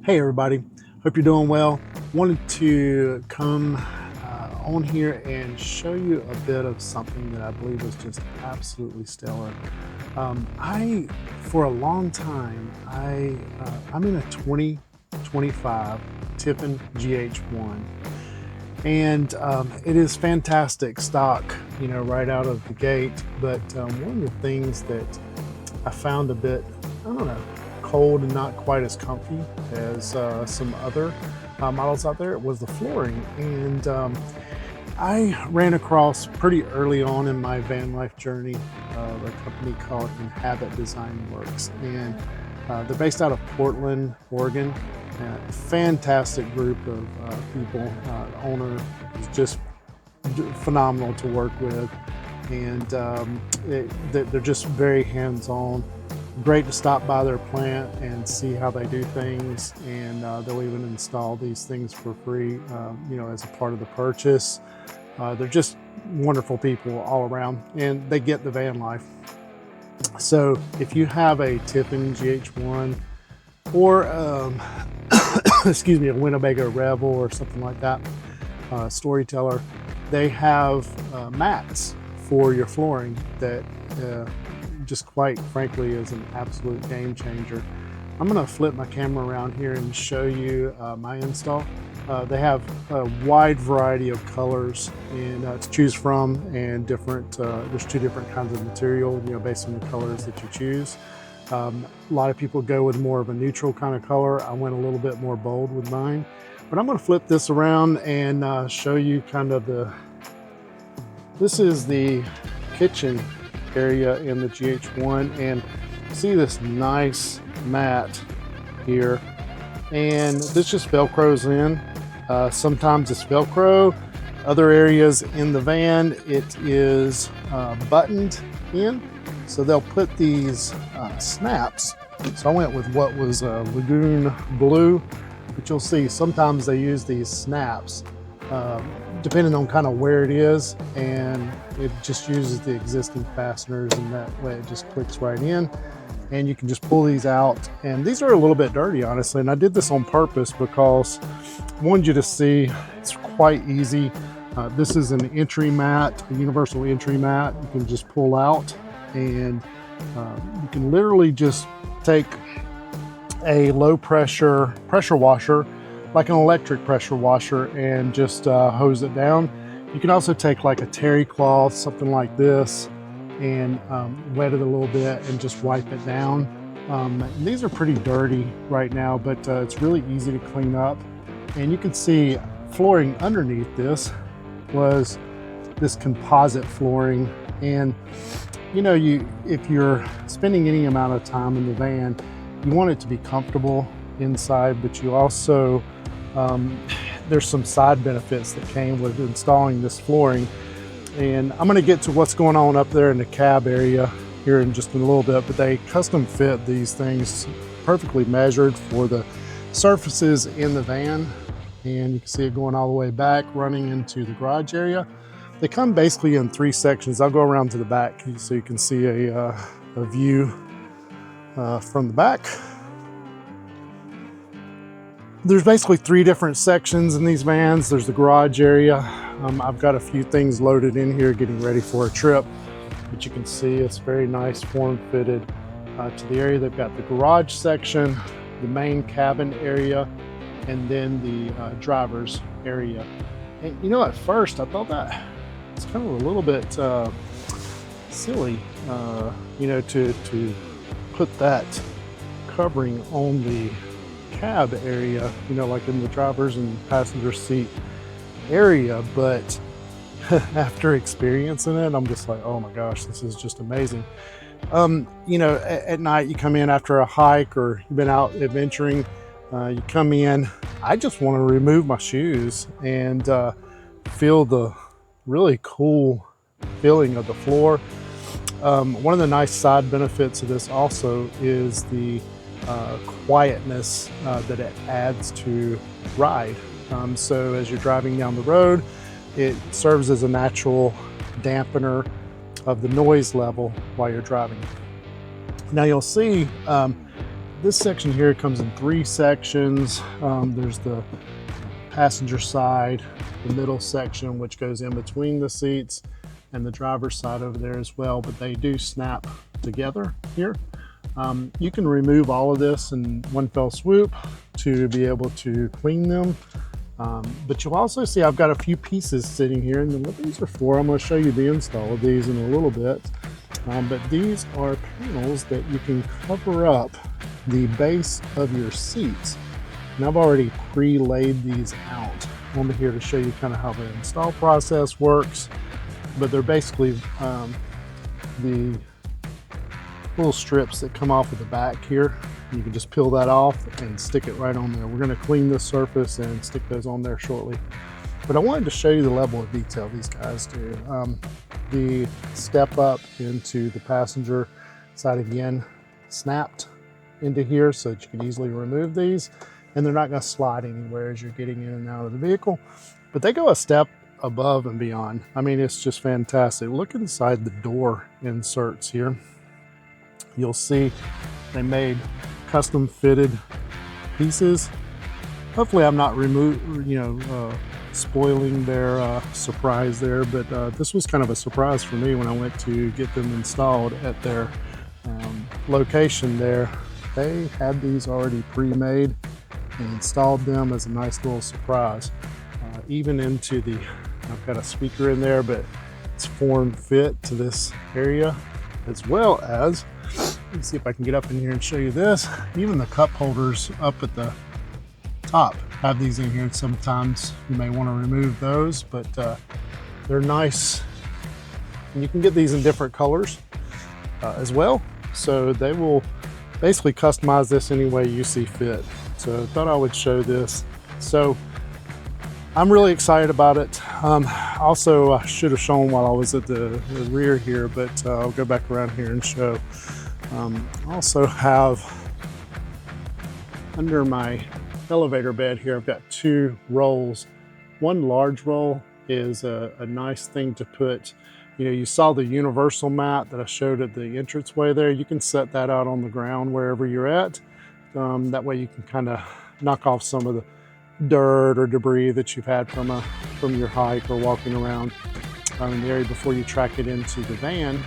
Hey everybody, hope you're doing well. Wanted to come on here and show you a bit of something that I believe is just absolutely stellar. For a long time, I'm in a 2025 Tiffin GH1, and it is fantastic stock, right out of the gate. But one of the things that I found a bit, I don't know, cold and not quite as comfy as some other models out there was the flooring. And I ran across pretty early on in my van life journey a company called Inhabit Design Works, and they're based out of Portland, Oregon. Fantastic group of people. The owner is just phenomenal to work with, and they're just very hands-on. Great to stop by their plant and see how they do things, and they'll even install these things for free, as a part of the purchase. They're just wonderful people all around, and they get the van life. So if you have a Tiffin GH1 or excuse me, a Winnebago Revel or something like that, Storyteller, they have mats for your flooring that just quite frankly is an absolute game changer. I'm going to flip my camera around here and show you my install. They have a wide variety of colors and to choose from, and there's two different kinds of material, based on the colors that you choose. A lot of people go with more of a neutral kind of color. I went a little bit more bold with mine, but I'm going to flip this around and show you this is the kitchen area in the GH1, and see this nice mat here, and this just velcros in. Sometimes it's velcro, other areas in the van it is buttoned in, so they'll put these snaps. So I went with what was lagoon blue, but you'll see sometimes they use these snaps depending on kind of where it is, and it just uses the existing fasteners, and that way it just clicks right in, and you can just pull these out. And these are a little bit dirty, honestly, and I did this on purpose because I wanted you to see it's quite easy. This is an entry mat, a universal entry mat. You can just pull out, and you can literally just take a low pressure washer, like an electric pressure washer, and just hose it down. You can also take like a terry cloth, something like this, and wet it a little bit and just wipe it down. These are pretty dirty right now, but it's really easy to clean up. And you can see flooring underneath this was this composite flooring. And if you're spending any amount of time in the van, you want it to be comfortable inside, but you also there's some side benefits that came with installing this flooring, and I'm going to get to what's going on up there in the cab area here in just a little bit. But they custom fit these things perfectly measured for the surfaces in the van, and you can see it going all the way back running into the garage area. They come basically in three sections. I'll go around to the back so you can see a view from the back. There's basically three different sections in these vans. There's the garage area. I've got a few things loaded in here getting ready for a trip, but you can see it's very nice form fitted to the area. They've got the garage section, the main cabin area, and then the driver's area. And at first I thought that it's kind of a little bit silly, to put that covering on the cab area, like in the driver's and passenger seat area. But after experiencing it, I'm just like, oh my gosh, this is just amazing. At night you come in after a hike or you've been out adventuring, you come in, I just want to remove my shoes and feel the really cool feeling of the floor. One of the nice side benefits of this also is the quietness that it adds to ride. So as you're driving down the road, it serves as a natural dampener of the noise level while you're driving. Now you'll see this section here comes in 3 sections. There's the passenger side, the middle section, which goes in between the seats, and the driver's side over there as well, but they do snap together here. You can remove all of this in one fell swoop to be able to clean them. But you'll also see I've got a few pieces sitting here, and what these are for, I'm going to show you the install of these in a little bit. But these are panels that you can cover up the base of your seats. And I've already pre-laid these out. I'm here to show you kind of how the install process works. But they're basically the little strips that come off of the back here. You can just peel that off and stick it right on there. We're going to clean this surface and stick those on there shortly. But I wanted to show you the level of detail these guys do. The step up into the passenger side again snapped into here so that you can easily remove these, and they're not going to slide anywhere as you're getting in and out of the vehicle. But they go a step above and beyond. I mean, it's just fantastic. Look inside the door inserts here. You'll see they made custom fitted pieces. Hopefully I'm not spoiling their surprise there, but this was kind of a surprise for me when I went to get them installed at their location there. They had these already pre-made and installed them as a nice little surprise. Even into the, I've got a speaker in there, but it's form fit to this area, as well as, let's see if I can get up in here and show you this. Even the cup holders up at the top have these in here. Sometimes you may want to remove those, but they're nice. And you can get these in different colors as well. So they will basically customize this any way you see fit. So I thought I would show this. So I'm really excited about it. Also, I should have shown while I was at the rear here, but I'll go back around here and show. I also have under my elevator bed here, I've got 2 rolls. One large roll is a nice thing to put. You know, you saw the universal mat that I showed at the entranceway there. You can set that out on the ground wherever you're at. That way you can kind of knock off some of the dirt or debris that you've had from your hike or walking around in the area before you track it into the van.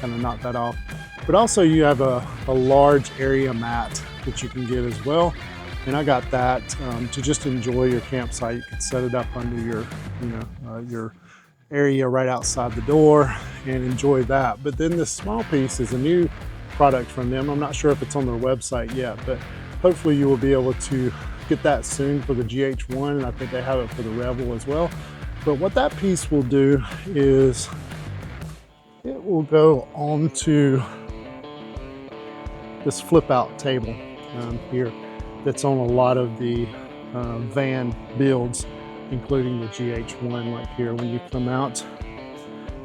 Kind of knock that off. But also you have a large area mat that you can get as well. And I got that to just enjoy your campsite. You can set it up under your, your area right outside the door and enjoy that. But then this small piece is a new product from them. I'm not sure if it's on their website yet, but hopefully you will be able to get that soon for the GH1, and I think they have it for the Rebel as well. But what that piece will do is it will go onto this flip out table here that's on a lot of the van builds, including the GH1. Like here, when you come out,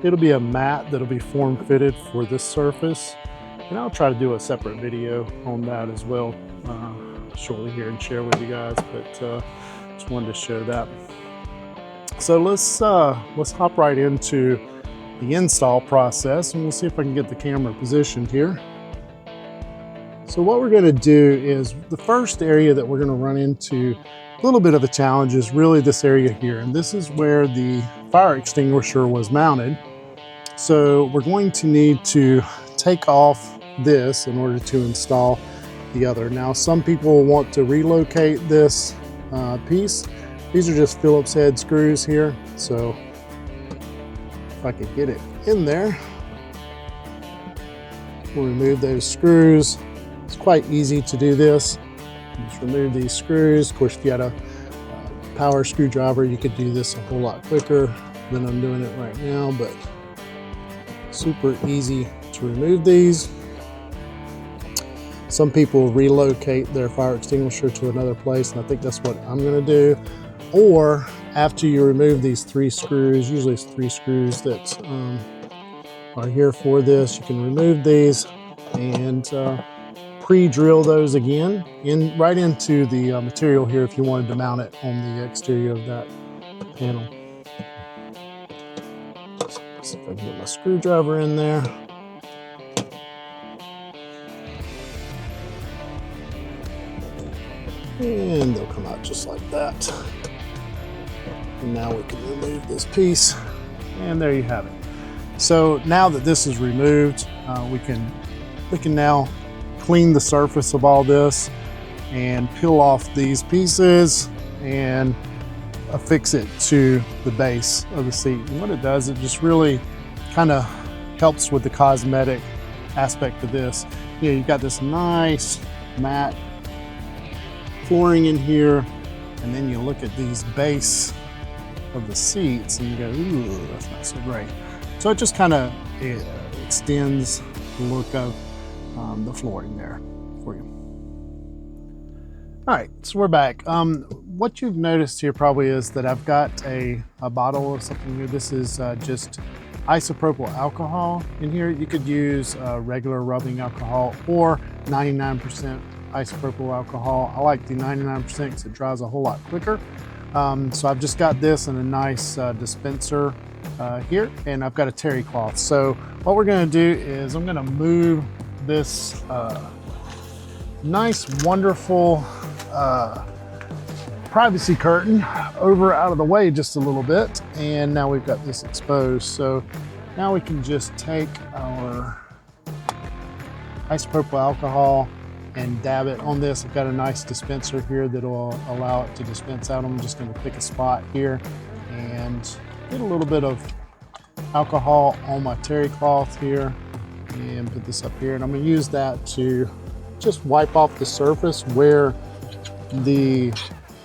it'll be a mat that'll be form fitted for this surface, and I'll try to do a separate video on that as well shortly here and share with you guys, but just wanted to show that. So let's hop right into the install process, and we'll see if I can get the camera positioned here. So what we're going to do is, the first area that we're going to run into a little bit of a challenge is really this area here, and this is where the fire extinguisher was mounted. So we're going to need to take off this in order to install the other. Now, some people want to relocate this piece. These are just Phillips head screws here. So if I could get it in there, we'll remove those screws. It's quite easy to do this. Just remove these screws. Of course, if you had a power screwdriver, you could do this a whole lot quicker than I'm doing it right now, but super easy to remove these. Some people relocate their fire extinguisher to another place, and I think that's what I'm going to do. Or after you remove these 3 screws, usually it's 3 screws that are here for this, you can remove these and pre-drill those again right into the material here if you wanted to mount it on the exterior of that panel. Let's see if I can get my screwdriver in there. And they'll come out just like that. And now we can remove this piece, and there you have it. So now that this is removed, we can now clean the surface of all this and peel off these pieces and affix it to the base of the seat. And what it does, it just really kind of helps with the cosmetic aspect of this. You know, you've got this nice matte flooring in here, and then you look at these base of the seats and you go, ooh, that's not so great. So it just kind of extends the look of the flooring there for you. All right, so we're back. What you've noticed here probably is that I've got a bottle of something here. This is just isopropyl alcohol in here. You could use regular rubbing alcohol or 99% isopropyl alcohol. I like the 99% because it dries a whole lot quicker. So I've just got this in a nice dispenser here, and I've got a terry cloth. So what we're going to do is I'm going to move this nice, wonderful privacy curtain over out of the way just a little bit, and now we've got this exposed. So now we can just take our isopropyl alcohol and dab it on this. I've got a nice dispenser here that will allow it to dispense out. I'm just going to pick a spot here and get a little bit of alcohol on my terry cloth here and put this up here. And I'm going to use that to just wipe off the surface where the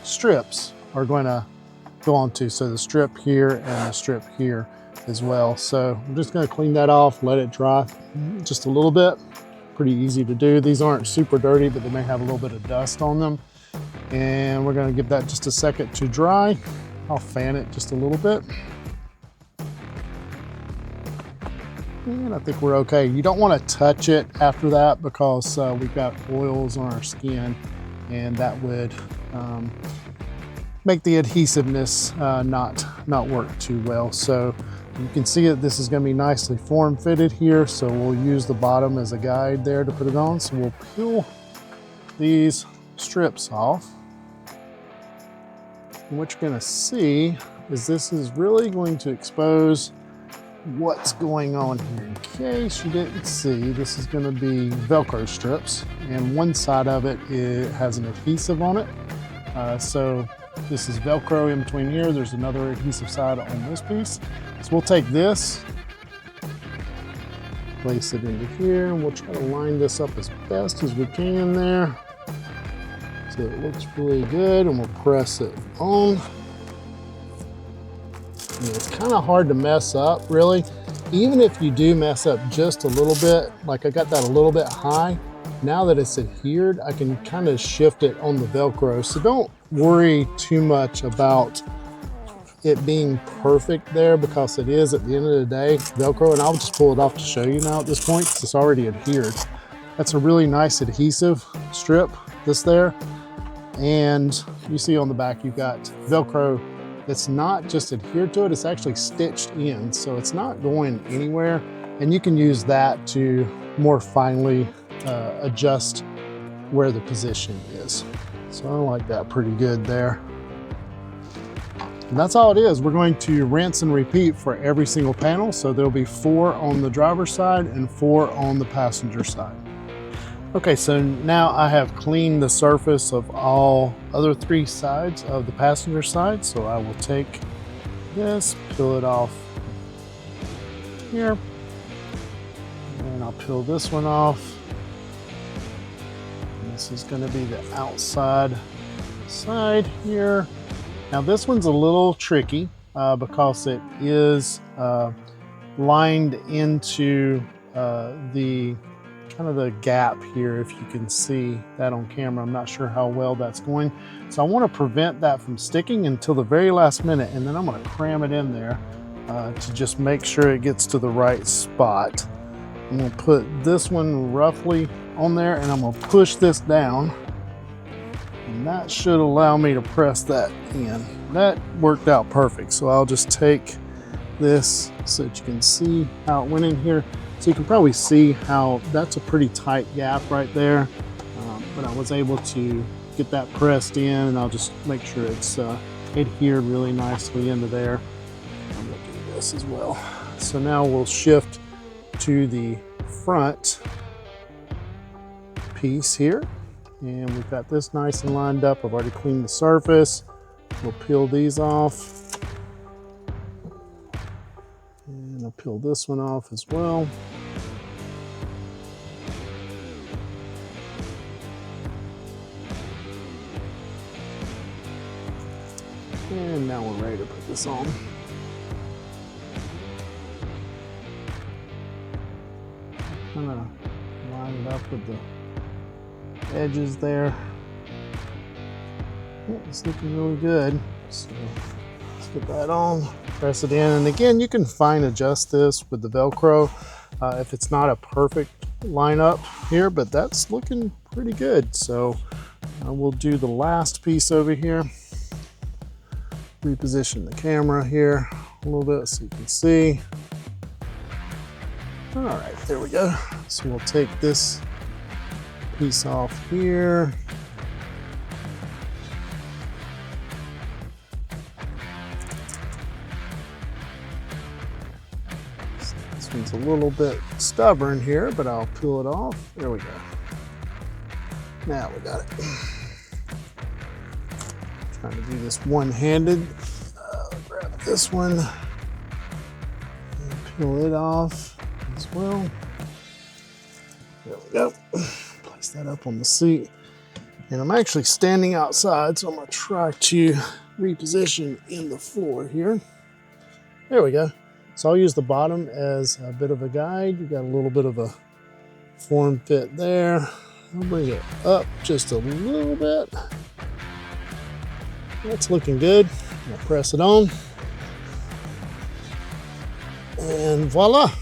strips are going to go onto. So the strip here and the strip here as well. So I'm just going to clean that off, let it dry just a little bit. Pretty easy to do. These aren't super dirty, but they may have a little bit of dust on them. And we're going to give that just a second to dry. I'll fan it just a little bit. And I think we're okay. You don't want to touch it after that because we've got oils on our skin, and that would make the adhesiveness not work too well. So you can see that this is going to be nicely form fitted here. So we'll use the bottom as a guide there to put it on. So we'll peel these strips off. And what you're going to see is this is really going to expose what's going on here. In case you didn't see, this is going to be Velcro strips, and one side of it has an adhesive on it. So this is Velcro in between here. There's another adhesive side on this piece. So we'll take this, place it into here, and we'll try to line this up as best as we can there so it looks really good, and we'll press it on. And it's kind of hard to mess up, really. Even if you do mess up just a little bit, like I got that a little bit high, now that it's adhered, I can kind of shift it on the Velcro. So don't worry too much about it being perfect there, because it is at the end of the day Velcro. And I'll just pull it off to show you now at this point because it's already adhered. That's a really nice adhesive strip, this there. And you see on the back you've got Velcro that's not just adhered to it, it's actually stitched in, so it's not going anywhere. And you can use that to more finely adjust where the position is. So I like that pretty good there. And that's all it is. We're going to rinse and repeat for every single panel. So there'll be 4 on the driver's side and 4 on the passenger side. Okay, so now I have cleaned the surface of all other 3 sides of the passenger side. So I will take this, peel it off here, and I'll peel this one off. And this is going to be the outside side here. Now this one's a little tricky because it is lined into the kind of the gap here, if you can see that on camera. I'm not sure how well that's going. So I want to prevent that from sticking until the very last minute, and then I'm going to cram it in there to just make sure it gets to the right spot. I'm going to put this one roughly on there, and I'm going to push this down, and that should allow me to press that in. That worked out perfect. So I'll just take this so that you can see how it went in here. So you can probably see how that's a pretty tight gap right there, but I was able to get that pressed in, and I'll just make sure it's adhered really nicely into there. I'm going to do this as well. So now we'll shift to the front piece here, and we've got this nice and lined up. I've already cleaned the surface. We'll peel these off, and I'll peel this one off as well. And now we're ready to put this on. Kind of line it up with the edges there. Yeah, it's looking really good. So let's get that on, press it in. And again, you can fine adjust this with the Velcro if it's not a perfect lineup here, but that's looking pretty good. So we'll do the last piece over here. Reposition the camera here a little bit so you can see. All right, there we go. So we'll take this piece off here. So this one's a little bit stubborn here, but I'll peel it off. There we go. Now we got it. Trying to do this one-handed. Grab this one and peel it off as well. There we go. Place that up on the seat. And I'm actually standing outside, so I'm going to try to reposition in the floor here. There we go. So I'll use the bottom as a bit of a guide. You got a little bit of a form fit there. I'll bring it up just a little bit. That's looking good. I'll press it on. And voila.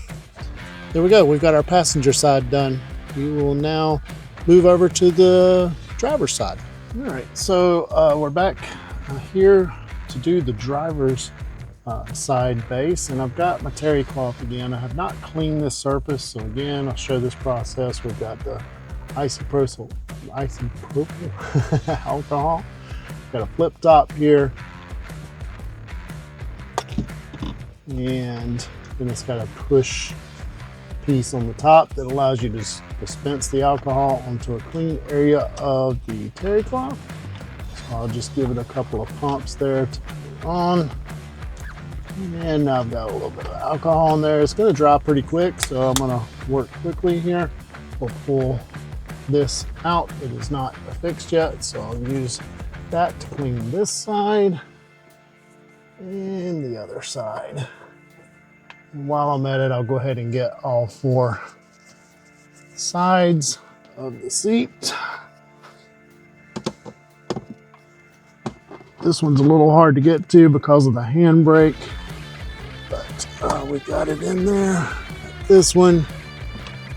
There we go. We've got our passenger side done. We will now move over to the driver's side. All right, so we're back here to do the driver's side base, and I've got my terry cloth again. I have not cleaned this surface, so again, I'll show this process. We've got the isopropyl alcohol. Got a flip top here, and then it's got a push piece on the top that allows you to dispense the alcohol onto a clean area of the terry cloth. So I'll just give it a couple of pumps there to put it on. And now I've got a little bit of alcohol in there. It's going to dry pretty quick, so I'm going to work quickly here. We'll pull this out. It is not affixed yet, so I'll use that to clean this side and the other side. And while I'm at it, I'll go ahead and get all four sides of the seat. This one's a little hard to get to because of the handbrake, but we got it in there. This one,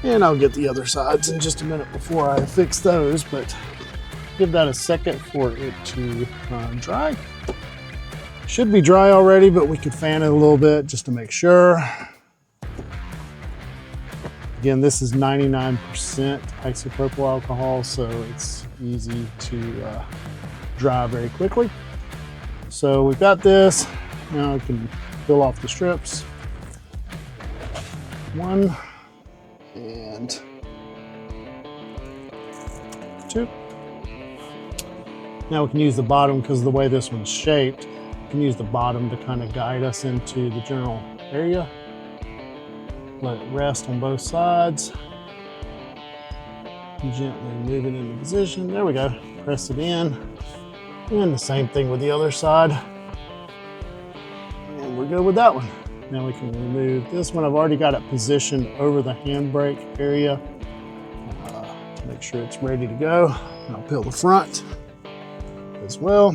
and I'll get the other sides in just a minute before I fix those, but give that a second for it to dry. Should be dry already, but we could fan it a little bit just to make sure. Again, this is 99% isopropyl alcohol, so it's easy to dry very quickly. So we've got this. Now I can peel off the strips. One and two. Now we can use the bottom because of the way this one's shaped. We can use the bottom to kind of guide us into the general area. Let it rest on both sides. Gently move it into position. There we go. Press it in. And the same thing with the other side. And we're good with that one. Now we can remove this one. I've already got it positioned over the handbrake area to make sure it's ready to go. And I'll peel the front as well.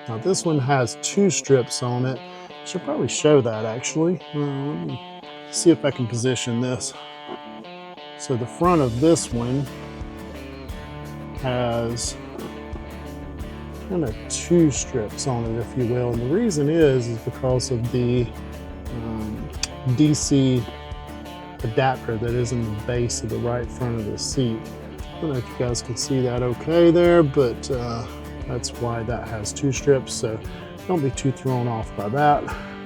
Now this one has two strips on it. I should probably show that actually. Let me see if I can position this. So the front of this one has kind of two strips on it, if you will. And the reason is because of the DC adapter that is in the base of the right front of the seat. I don't know if you guys can see that okay there, but that's why that has 2 strips, so don't be too thrown off by that.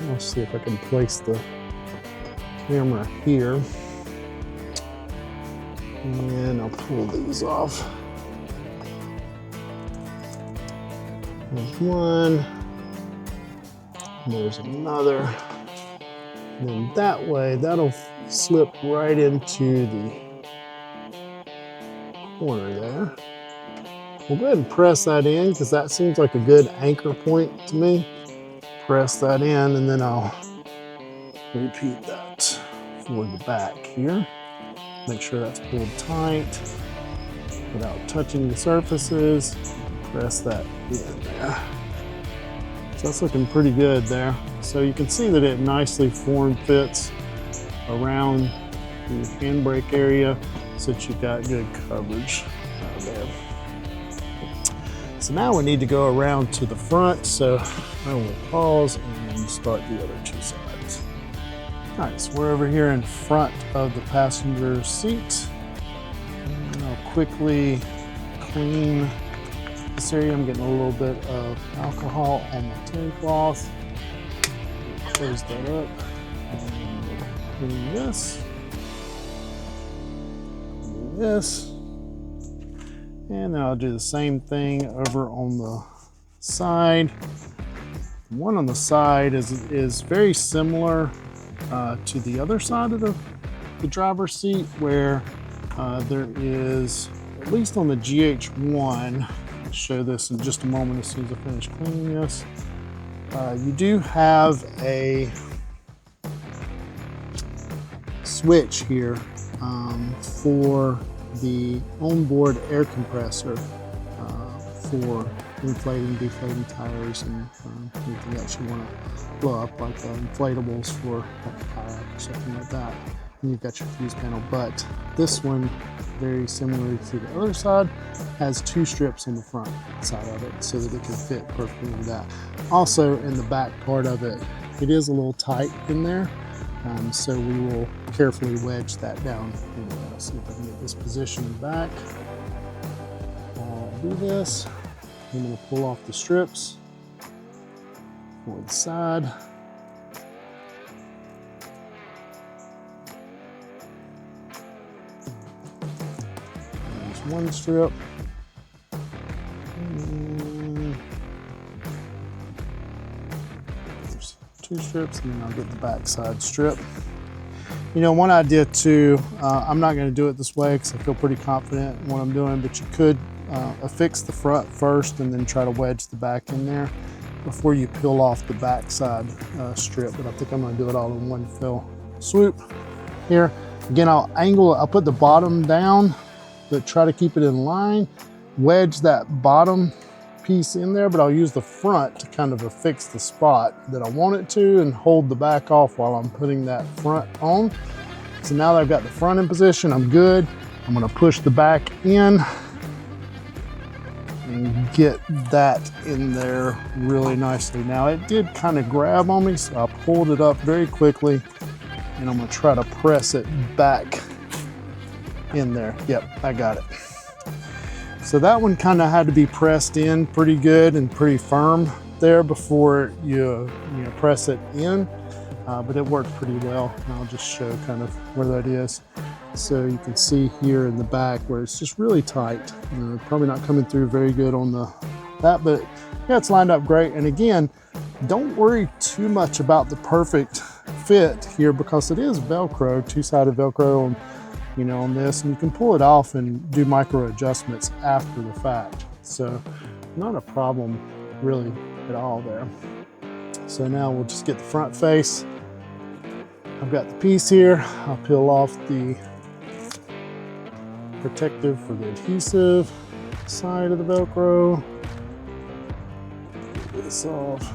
Let's see if I can place the camera here. And I'll pull these off. There's one, there's another, and then that way, that'll slip right into the corner there. We'll go ahead and press that in because that seems like a good anchor point to me. Press that in and then I'll repeat that for the back here. Make sure that's pulled tight without touching the surfaces. Press that in there. So that's looking pretty good there. So you can see that it nicely form fits around the handbrake area so that you've got good coverage there. So now we need to go around to the front. So I will pause and start the other 2 sides. All right, so we're over here in front of the passenger seat. And I'll quickly clean this area. I'm getting a little bit of alcohol on my tin cloth. Close that up. Clean this. Clean this. And then I'll do the same thing over on the side. The one on the side is very similar to the other side of the driver's seat, where there is, at least on the GH1, I'll show this in just a moment as soon as I finish cleaning this, you do have a switch here for the onboard air compressor for inflating, deflating tires, and anything else you want to blow up, like inflatables for like a kayak or something like that. And you've got your fuse panel, but this one, very similar to the other side, has 2 strips on the front side of it so that it can fit perfectly into that. Also, in the back part of it, it is a little tight in there, so we will carefully wedge that down. Let's see if I can get this positioned back. I'll do this. I'm going to pull off the strips for the side. There's 1 strip. And there's 2 strips, and then I'll get the back side strip. You know, one idea too, I'm not going to do it this way because I feel pretty confident in what I'm doing, but you could affix the front first and then try to wedge the back in there before you peel off the back side strip. But I think I'm going to do it all in one fell swoop here. Again, I'll put the bottom down, but try to keep it in line, wedge that bottom piece in there, but I'll use the front to kind of affix the spot that I want it to and hold the back off while I'm putting that front on. So now that I've got the front in position, I'm good. I'm gonna push the back in and get that in there really nicely. Now it did kind of grab on me, so I pulled it up very quickly and I'm gonna try to press it back in there. Yep, I got it. So that one kind of had to be pressed in pretty good and pretty firm there before you press it in, but it worked pretty well. And I'll just show kind of where that is. So you can see here in the back where it's just really tight. Probably not coming through very good on that, but yeah, it's lined up great. And again, don't worry too much about the perfect fit here because it is Velcro, 2-sided Velcro on this, and you can pull it off and do micro adjustments after the fact. So not a problem really at all there. So now we'll just get the front face. I've got the piece here. I'll peel off the protective for the adhesive side of the Velcro. Get this off.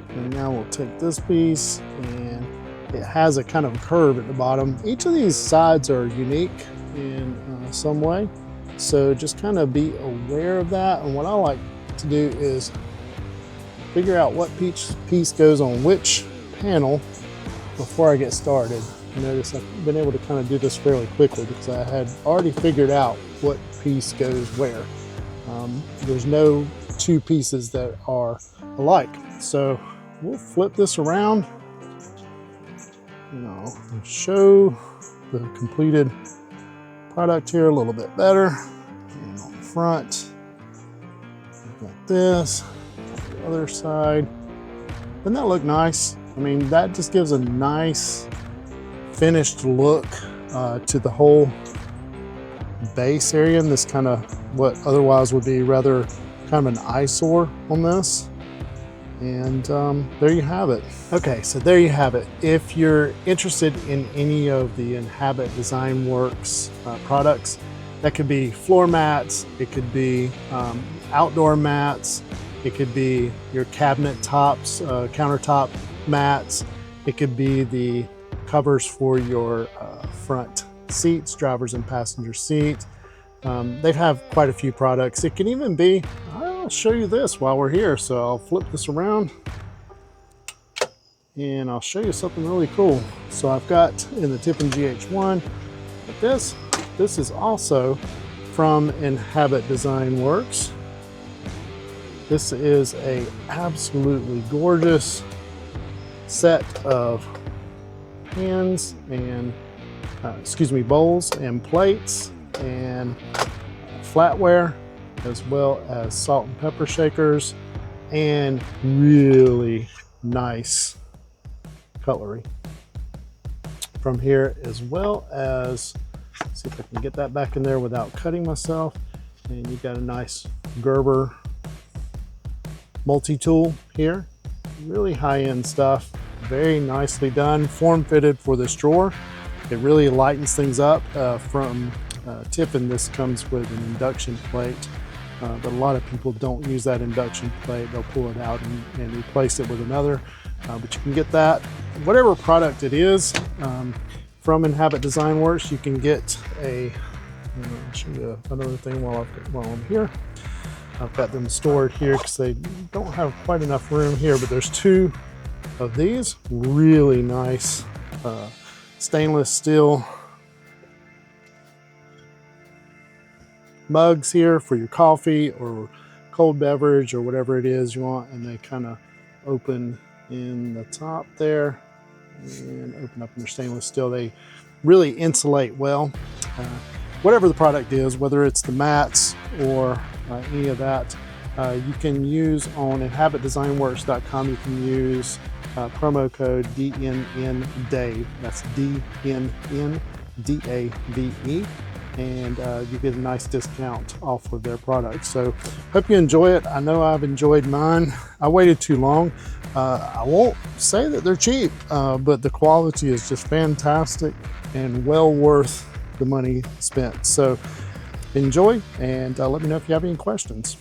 And now we'll take this piece, and it has a kind of curve at the bottom. Each of these sides are unique in some way, so just kind of be aware of that. And what I like to do is figure out what piece goes on which panel before I get started. Notice I've been able to kind of do this fairly quickly because I had already figured out what piece goes where. There's no two pieces that are alike. So we'll flip this around and I'll show the completed product here a little bit better. And on the front, we've got this, the other side. Doesn't that look nice? I mean, that just gives a nice finished look to the whole base area, and this kind of what otherwise would be rather kind of an eyesore on this. And there you have it. Okay, so there you have it. If you're interested in any of the Inhabit Design Works products, that could be floor mats, it could be outdoor mats, it could be your cabinet tops, countertop mats, it could be the covers for your front seats, driver's and passenger seat. They have quite a few products. It can even be, I'll show you this while we're here. So I'll flip this around and I'll show you something really cool. So I've got in the Tiffin GH1, but this is also from Inhabit Design Works. This is a absolutely gorgeous set of pans and bowls and plates and flatware, as well as salt and pepper shakers and really nice cutlery from here, as well as, see if I can get that back in there without cutting myself. And you've got a nice Gerber multi-tool here, really high-end stuff, very nicely done, form-fitted for this drawer. It really lightens things up. From Tiffin, this comes with an induction plate, but a lot of people don't use that induction plate. They'll pull it out and replace it with another, but you can get that. Whatever product it is, from Inhabit Design Works, you can get a, I'll show you another thing while I'm here. I've got them stored here because they don't have quite enough room here, but there's two of these really nice stainless steel mugs here for your coffee or cold beverage or whatever it is you want, and they kind of open in the top there and open up in their stainless steel. They really insulate well. Whatever the product is, whether it's the mats or any of that, you can use on inhabitdesignworks.com. You can use promo code DNNDAVE. That's DNNDAVE, and you get a nice discount off of their products. So hope you enjoy it. I know I've enjoyed mine. I waited too long. I won't say that they're cheap, but the quality is just fantastic and well worth the money spent. So enjoy, and let me know if you have any questions.